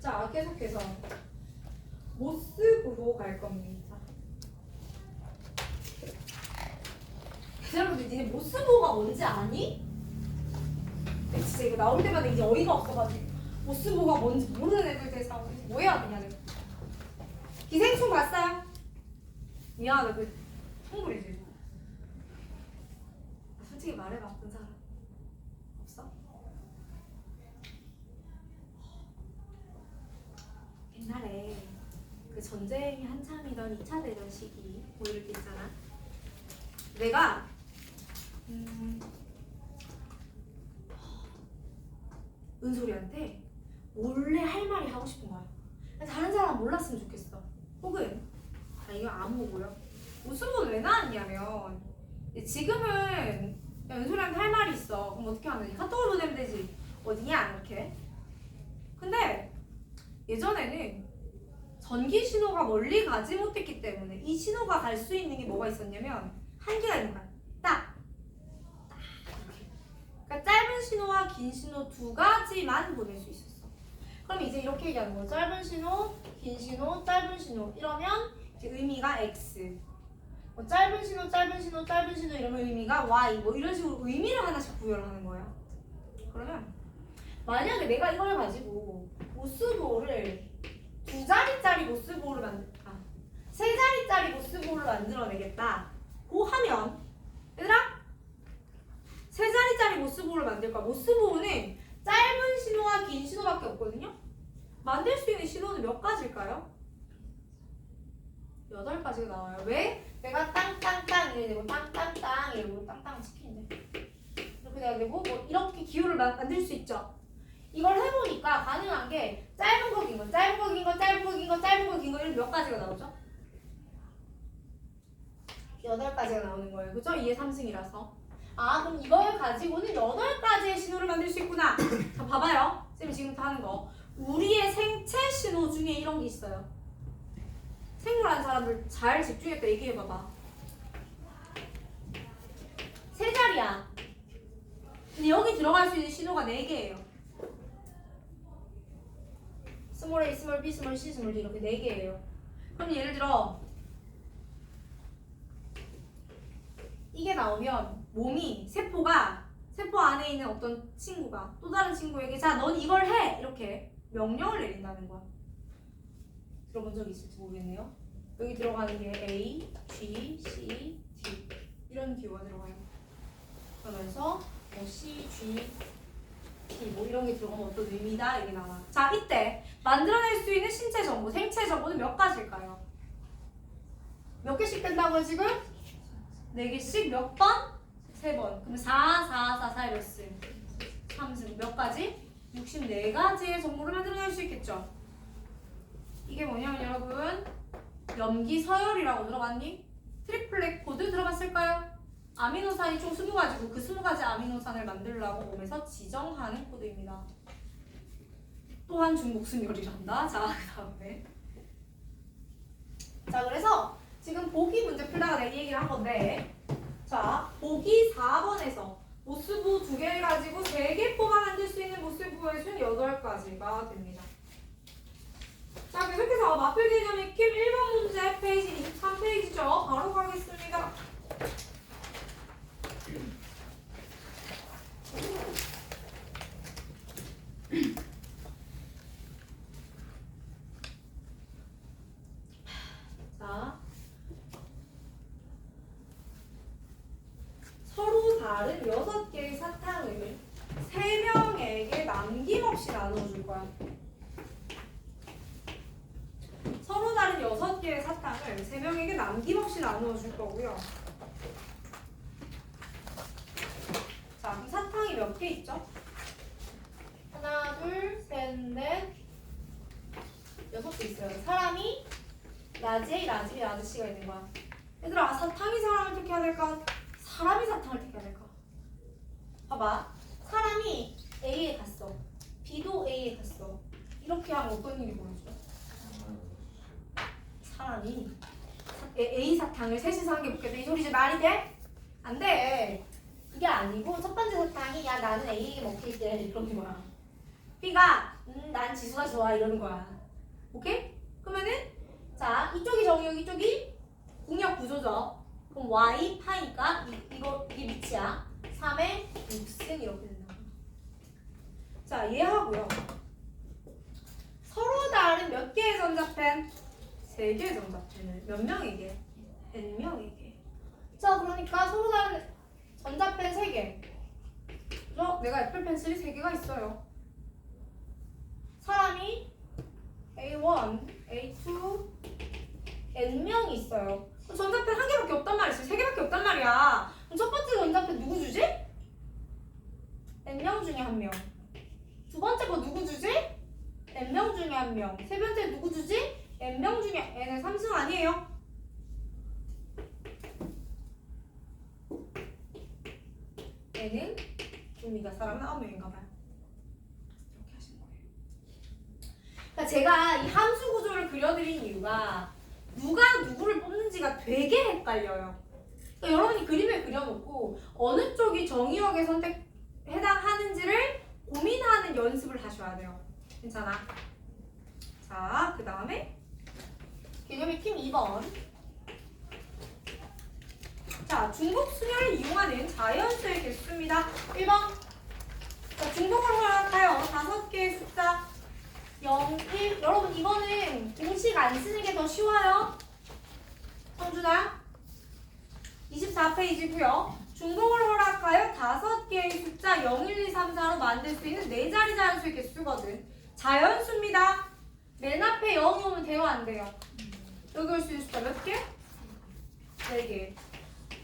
자, 계속해서 모습으로 갈 겁니다. 여러분들 니네 모스보가 뭔지 아니? 진짜 이거 나올 때마다 이제 어이가 없어가지고 모스보가 뭔지 모르는 애들 대해서 뭐 해야 되냐 내가. 기생충 봤어요? 미안하다 그 청불이지. 솔직히 말해봐 본 사람 없어? 옛날에 그 전쟁이 한참이던 2차 대전 시기 뭐 이럴 때 있잖아. 내가 은솔이한테 몰래 할 말이 하고 싶은 거야. 다른 사람 몰랐으면 좋겠어. 혹은 이거 아무고요. 웃음은 왜 나왔냐면 지금은 은솔이한테 할 말이 있어. 그럼 어떻게 하면 되지? 카톡을 보내면 되지. 어디냐 이렇게. 근데 예전에는 전기 신호가 멀리 가지 못했기 때문에 이 신호가 갈 수 있는 게 뭐가 있었냐면 한계가 있는 거야. 딱. 그러니까 짧은 신호와 긴 신호 두 가지만 보낼 수 있었어. 그럼 이제 이렇게 얘기하는 거야. 짧은 신호, 긴 신호, 짧은 신호 이러면 이제 의미가 X. 뭐 짧은 신호, 짧은 신호, 짧은 신호 이러면 의미가 Y. 뭐 이런 식으로 의미를 하나씩 부여를 하는 거야. 그러면 만약에 내가 이걸 가지고 모스보호를 두 자리짜리 모스보호를 세 자리짜리 모스보호를 만들어내겠다. 고 하면 얘들아 세 자리짜리 모스보호를 만들 거야. 모스보호는 짧은 신호와 긴 신호밖에 없거든요. 만들 수 있는 신호는 몇 가지일까요? 8가지가 나와요. 왜? 내가 땅땅땅 이래 되고 땅땅땅 이러고 땅땅 치킨인데 이렇게 돼야 되고 뭐 이렇게 기호를 만들 수 있죠. 이걸 해보니까 가능한 게 짧은 거, 긴 거, 짧은 거, 긴 거, 짧은 거, 긴 거, 짧은 거, 긴 거 이런 몇 가지가 나오죠? 8가지가 나오는 거예요. 그죠? 2의 3승이라서. 아 그럼 이걸 가지고는 8가지의 신호를 만들 수 있구나. 자 봐봐요. 쌤이 지금부터 하는 거. 우리의 생체 신호 중에 이런 게 있어요. 생물하는 사람들 잘 집중했다 얘기해봐봐. 세 자리야. 근데 여기 들어갈 수 있는 신호가 4개예요. 스몰 A, 스몰 B, 스몰 C, 스몰 D 이렇게 4개예요. 그럼 예를 들어 이게 나오면 몸이 세포 안에 있는 어떤 친구가 또 다른 친구에게 자, 넌 이걸 해! 이렇게 명령을 내린다는 거야. 들어본 적 있을지 모르겠네요. 여기 들어가는 게 A, G, C, D 이런 기호가 들어가요. 그러면서 뭐 C, G, T 뭐 이런 게 들어가면 어떤 의미다 이게 나와. 자 이때 만들어낼 수 있는 신체 정보, 생체 정보는 몇 가지일까요? 몇 개씩 된다고요 지금? 4개씩 몇 번? 3번. 그럼 4, 4, 4, 4의 몇 승? 3승. 몇 가지? 64가지의 정보를 만들어낼 수 있겠죠. 이게 뭐냐면 여러분 염기 서열이라고 들어봤니? 트리플렛 코드 들어봤을까요? 아미노산이 총 20가지고 그 20가지 아미노산을 만들려고 몸에서 지정하는 코드입니다. 또한 중복순열이란다. 자, 그 다음에 자 그래서 지금 보기 문제 풀다가 내가 이 얘기를 한 건데 자 보기 4번에서 모스보 2개를 가지고 3개 뽑아 만들 수 있는 모스보의 수는 8가지가 됩니다. 자 계속해서 마필 개념 익힘 1번 문제 페이지 23페이지죠. 바로 가겠습니다. 자 서로 다른 6개의 사탕을 3명에게 남김없이 나눠줄 거야. 서로 다른 6개의 사탕을 3명에게 남김없이 나누어줄 거고요. 자, 그럼 사탕이 몇 개 있죠? 하나, 둘, 셋, 넷, 6개 있어요. 사람이 라지 A, 라지 B, 라지 C가 있는 거야. 얘들아, 사탕이 사람을 택해야 될까? 사람이 사탕을 택해야 될까? 봐봐. 사람이 A에 갔어. B도 A에 갔어. 이렇게 하면 어떤 일이 벌어져? 사람이 A 사탕을 셋이서 한 개 먹겠다 이 소리지 말이 돼? 안 돼. 그게 아니고 첫 번째 사탕이 야 나는 A에게 먹힐게 이러는 거야. B가 난 지수가 좋아 이러는 거야. 오케이? 그러면은 자 이쪽이 정의역 이쪽이 공역 구조죠. 그럼 Y 파니까 이게 밑이야. 3의 6승 이렇게 된다. 자 얘하고요. 서로 다른 몇 개의 전자펜? 3개의 전자펜을 몇 명에게? N명에게. 자 그러니까 서로 다른 전자펜 3개. 그죠? 내가 애플 펜슬이 3개가 있어요. 사람이 A1, A2, N명이 있어요. 전자펜 1개밖에 없단 말이지. 3개밖에 없단 말이야. 그럼 첫 번째 전자펜 누구 주지? N명 중에 1명. 두 번째 거 누구 주지? N명 중에 1명. 세 번째 누구 주지? N명 중에 N은 3승 아니에요? N은 줍니다. 사람은 9명인가 봐요. 이렇게 하시는 거예요. 제가 이 함수 구조를 그려드린 이유가 누가 누구를 뽑는지가 되게 헷갈려요. 그러니까 여러분이 그림을 그려놓고 어느 쪽이 정의역에 해당하는지를 고민하는 연습을 하셔야 돼요. 괜찮아? 자, 그 다음에 개념이 팀 2번. 자, 중복 순열을 이용하는 자연수의 개수입니다. 1번. 자, 중복을 허락하여 5개의 숫자 0, 1. 여러분 이거는 공식 안 쓰는 게 더 쉬워요. 성준아 24페이지고요. 중복을 허락하여 5개의 숫자 0, 1, 2, 3, 4로 만들 수 있는 4자리 자연수의 개수거든. 자연수입니다. 맨 앞에 0이 오면 돼요, 안 돼요? 여기 올 수 있는 숫자 몇 개? 4개.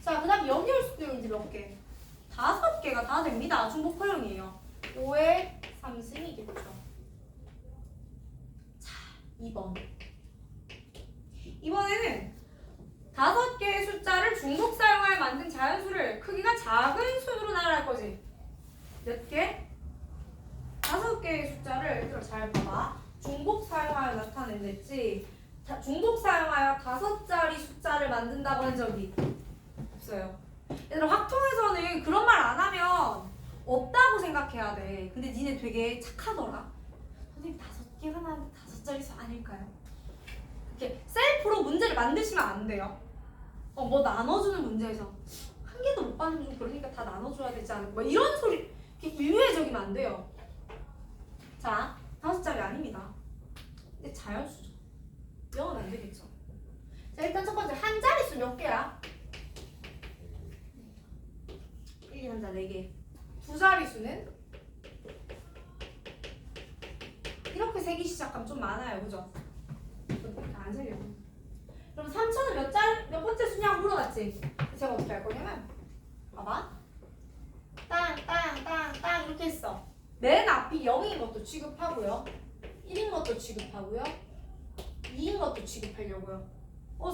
자, 그 다음 여기 올 수도 있는지 몇 개? 5개가 다 됩니다. 중복 허용이에요. 5의 3승이겠죠. 자, 2번. 이번에는 5개의 숫자를 중복 사용하여 만든 자연수를 크기가 작은 순으로 나열할 거지. 몇 개? 5개의 숫자를 얘들아 잘 봐봐. 중복 사용하여 나타낸댔지. 중복 사용하여 5자리 숫자를 만든다고 한 적이 없어요. 얘들아 확통에서는 그런 말 안 하면 없다고 생각해야 돼. 근데 니네 되게 착하더라. 선생님 5개가 나는데 5자리 수 아닐까요? 이렇게 셀프로 문제를 만드시면 안 돼요. 뭐 나눠주는 문제에서 한 개도 못 받는 좀 그러니까 다 나눠줘야 되지 않을까? 뭐 이런 소리 이렇게 인류애적이면 안 돼요. 자, 5자리 아닙니다. 근데 자연수죠. 영어는 안 되겠죠. 자, 일단 첫 번째 한 자릿수 몇 개야? 1, 2, 3, 4, 4개. 두 자릿수는 이렇게 세기 시작하면 좀 많아요, 그죠? 안 세려. 그럼 3,000은 몇 번째 수냐고 물어봤지? 제가 어떻게 할 거냐면 봐봐. 땅 이렇게 했어. 맨 앞이 0인 것도 취급하고요. 1인 것도 취급하고요. 2인 것도 취급하려고요.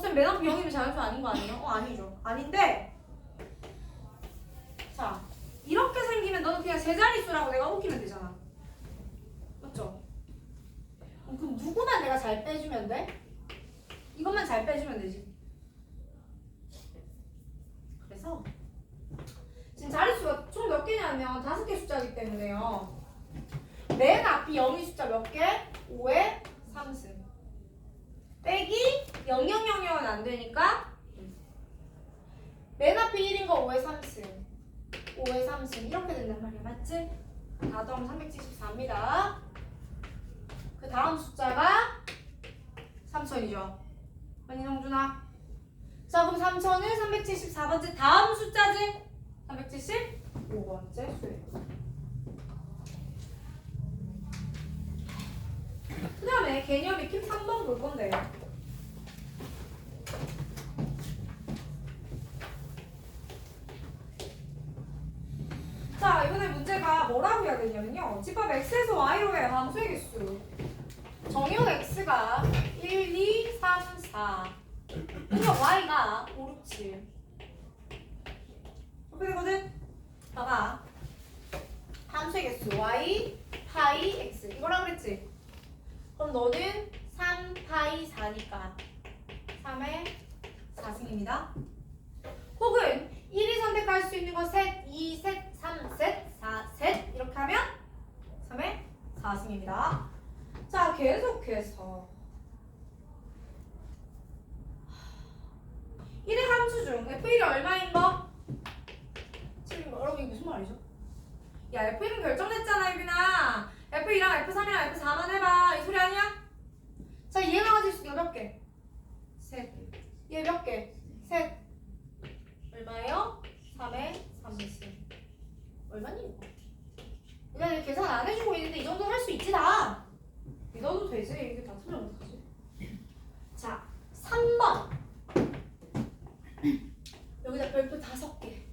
쌤 맨 앞이 0이면 자연수 아닌 거 아니에요? 아니죠. 아닌데 자, 이렇게 생기면 너는 그냥 제자릿수라고 내가 웃기면 되잖아. 맞죠? 그럼 누구만 내가 잘 빼주면 돼? 이것만 잘 빼주면 되지. 그래서 지금 자릿수가 총 몇 개냐면 5개 숫자이기 때문에요. 맨 앞이 0인 숫자 몇 개? 5의 3승. 빼기 0000은 안 되니까 맨 앞에 1인 거 5의 3승. 5의 3승 이렇게 된단 말이야. 맞지? 다 더하면 374입니다. 그 다음 숫자가 3000이죠. 아니 성준아. 자, 그럼 3000은 374번째 다음 숫자지? 375번째 수예요. 그 다음에 개념 익힘 3번 볼 건데. 자, 이번에 문제가 뭐라고 해야 되냐면요. 집합 x에서 y로 의 함수의 개수. 정의역 x가 1, 2, 3, 4. 그러니까 y가 5, 6, 7. 이렇게 되거든? 봐봐. 함수의 개수 y, 파이, x. 이거랑 그랬지? 그럼 너는 3, 파이, 4니까 3의 4승입니다. 혹은 1이 선택할 수 있는 거 셋, 2, 셋, 3, 셋, 4, 셋 이렇게 하면 3의 4승입니다. 자, 계속해서 1의 함수 중 F1이 얼마인 거? 7인 거. 여러분 이게 무슨 말이죠? 야, F1은 결정됐잖아, 유빈아. F2랑 F3이랑 F4만 해봐. 이 소리 아니야? 자, 얘가 가질 수 있는 거 몇 개? 셋. 얘 몇 개? 셋. 얼마예요? 3의 3승. 얼마니 이거? 그냥 계산 안 해주고 있는데 이 정도 할 수 있지 다. 믿어도 되지. 이게 다 틀리면 어떡하지? 자, 3번. 여기다 별표 5개.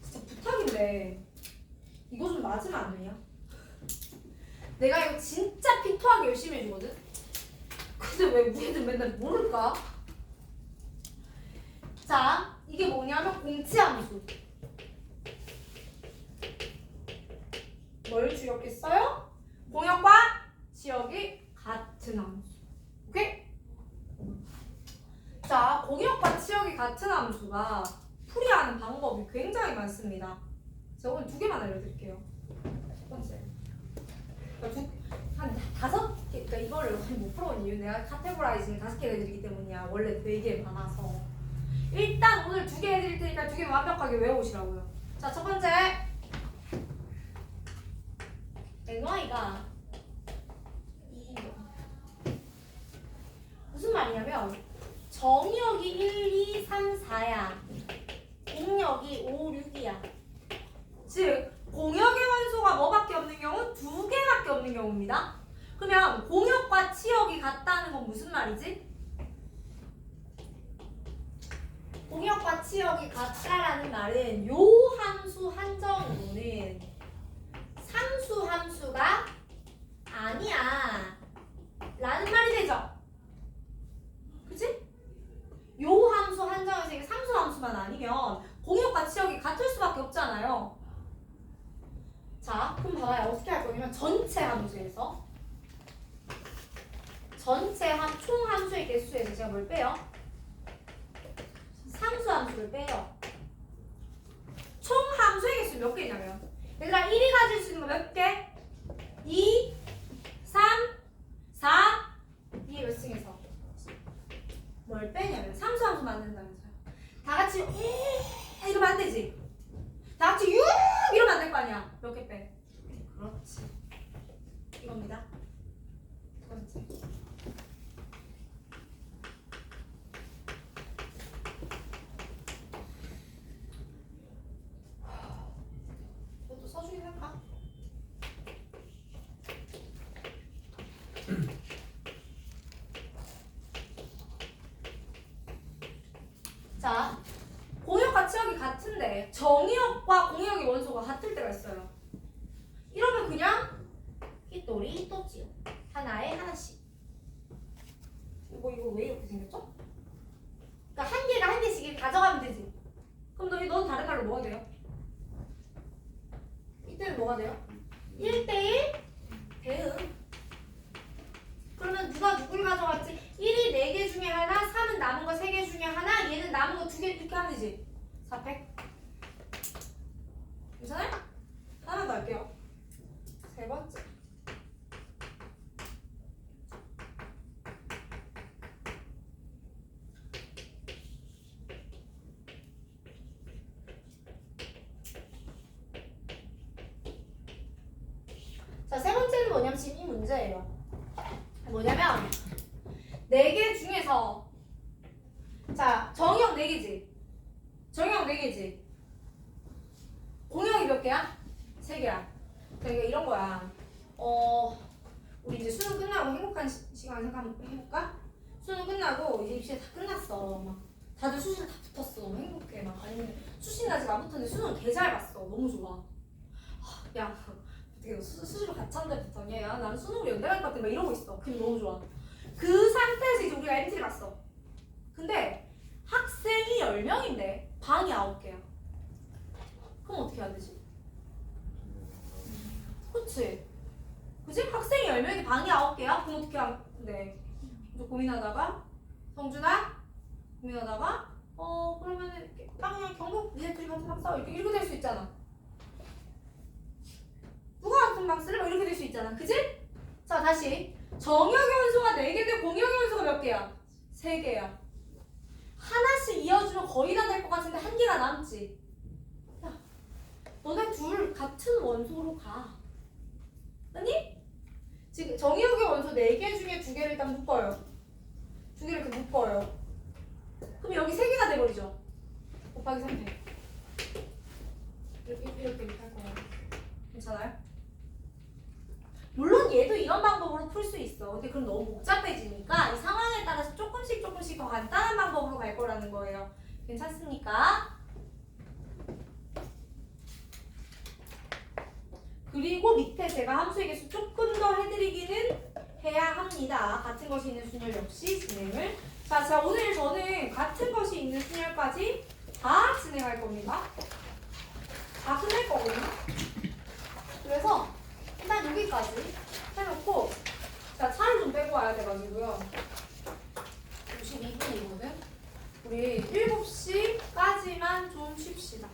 진짜 부탁인데 이거 좀 맞으면 안 되냐? 내가 이거 진짜 피토하게 열심히 해주거든? 근데 왜 우리 애들 맨날 모를까? 자, 이게 뭐냐면 공치함수. 뭘 주였겠어요? 공역과 치역이 같은 함수. 오케이? 자, 공역과 치역이 같은 함수가 풀이하는 방법이 굉장히 많습니다. 제가 오늘 2개만 알려드릴게요. 첫 번째. 한 5개, 그러니까 이거를 못 풀어온 이유 내가 카테고라이징을 5개 해드리기 때문이야. 원래 4개에 많아서. 일단 오늘 2개 해드릴 테니까 2개 완벽하게 외워오시라고요. 자, 첫 번째. NY가 무슨 말이냐면 정역이 1, 2, 3, 4야. 공역이 5, 6이야. 즉 공역의 원소가 뭐밖에 없는 경우? 2개밖에 없는 경우입니다. 그러면 공역과 치역이 같다는 건 무슨 말이지? 공역과 치역이 같다라는 말은 요 함수 한정으로는 상수 함수가 아니야 라는 말이 되죠. 그치? 요 함수 한정에서 이게 상수 함수만 아니면 공역과 치역이 같을 수밖에 없잖아요. 자, 그럼 봐봐요. 어떻게 할 거냐면 전체 함수에서 총 함수의 개수에서 제가 뭘 빼요? 상수 함수를 빼요. 총 함수의 개수 몇 개냐면 얘들아 1이 가질 수 있는 거 몇 개? 2, 3, 4 이게 몇 층에서 뭘 빼냐면 상수 함수 만든다면서요. 다 같이 이러면 안 되지. 다 같이 이러면 안 될 거 아니야. 몇 개 빼? 그렇지. 이겁니다. 두 번째. 이것도 써주긴 할까? 자, 공역과 치역이 같은데 정역과 공역의 원소가 같을 때가 있어요. 이러면 그냥 띠또리 또지요. 하나에 하나씩. 이거 왜 이렇게 생겼죠? 그러니까 한 개가 한 개씩 이렇게 가져가면 되지. 그럼 넌 다른 말로 뭐가 돼요? 이때는 뭐가 돼요? 1대1 대응. 그러면 누가 누굴 가져갔지? 1이 4개 중에 하나, 3은 남은 거 3개 중에 하나, 얘는 남은 거 2개 이렇게 하면 되지. 4팩. 괜찮아요? 하나 더 할게요. 세 번째. 자, 세 번째는 뭐냐면 지금 이 문제예요. 뭐냐면 4개 중에서 자, 정역 4개지. 정역 4개지. 공역이 몇 개야? 3개야. 그러니까 이런 거야. 우리 이제 수능 끝나고 행복한 시간 생각해볼까? 수능 끝나고 이제 입시에 다 끝났어. 막 다들 수시를 다 붙었어. 너무 행복해. 막 아니면 수시는 아직 안 붙었는데 수능 개 잘 봤어. 너무 좋아. 야, 어떻게 수시로 가차인데 붙었냐? 야, 나는 수능으로 연대할 것 같아. 막 이러고 있어. 그게 너무 좋아. 그 상태에서 이제 우리가 MT를 봤어. 근데 학생이 10명인데 방이 9개야. 그럼 어떻게 해야 되지? 그치? 그치? 학생이 10명이 방이 9개야? 그럼 어떻게 하면 돼? 좀 고민하다가 성준아? 고민하다가 그러면은 이렇게 그냥 경복 니네들이 같은 방 싸워 이렇게 될 수 있잖아. 누가 같은 방 쓸래? 이렇게 될 수 있잖아. 그치? 자, 다시 정역의 원소가 4개인데 공역의 원소가 몇 개야? 3개야. 하나씩 이어주면 거의 다 될 것 같은데 1개가 남지. 야, 너네 둘 같은 원소로 가. 아니? 지금 정역의 원소 4개 중에 2개를 일단 묶어요. 2개를 이렇게 묶어요. 그럼 여기 3개가 돼버리죠. 곱하기 3배. 이렇게 할 거예요. 괜찮아요? 물론 얘도 이런 방법으로 풀 수 있어. 근데 그럼 너무 복잡해지니까 이 상황에 따라서 조금씩 더 간단한 방법으로 갈 거라는 거예요. 괜찮습니까? 그리고 밑에 제가 함수의 개수 조금 더 해드리기는 해야 합니다. 같은 것이 있는 순열 역시 진행을. 자, 오늘 저는 같은 것이 있는 순열까지 다 진행할 겁니다. 다 끝낼 거거든요. 그래서 여기까지 해놓고 자 차를 좀 빼고 와야 돼가지고요. 52분이거든. 우리 7시까지만 좀 쉽시다.